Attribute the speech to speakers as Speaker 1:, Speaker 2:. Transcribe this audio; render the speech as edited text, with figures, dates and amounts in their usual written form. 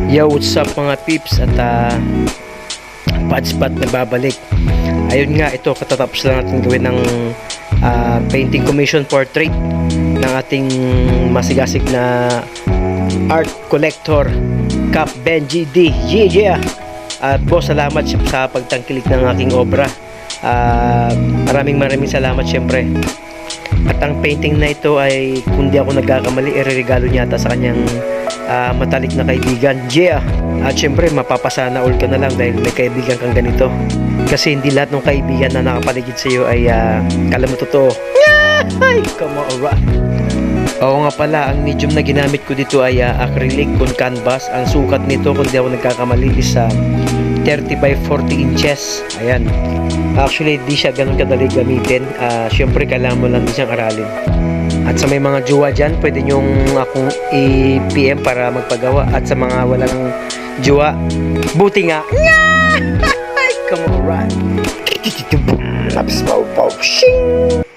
Speaker 1: Yo, what's up mga peeps at Patspot na babalik. Ayun nga, ito katatapos lang natin gawin ng painting commission portrait ng ating masigasig na art collector Cap Benji D. Yeah! At boss, salamat sa pagtangkilik ng aking obra. Maraming salamat syempre. At ang painting na ito ay, kung di ako nagkakamali, ireregalo niya ata sa kanyang matalik na kaibigan. Yeah! At syempre, mapapasana all ka na lang dahil may kaibigan kang ganito. Kasi hindi lahat ng kaibigan na nakapaligid sa iyo ay kala mo totoo. Ay, come on, alright. Oo nga pala, ang medium na ginamit ko dito ay acrylic on canvas. Ang sukat nito, kung di ako nagkakamali, is 30 by 40 inches. Ayan. Actually, di siya ganun kadali gamitin. Syempre, kailangan mo lang din siyang aralin. At sa may mga jowa dyan, pwede nyong akong i-PM para magpagawa. At sa mga walang jowa, buti nga. Come on, right. Shing!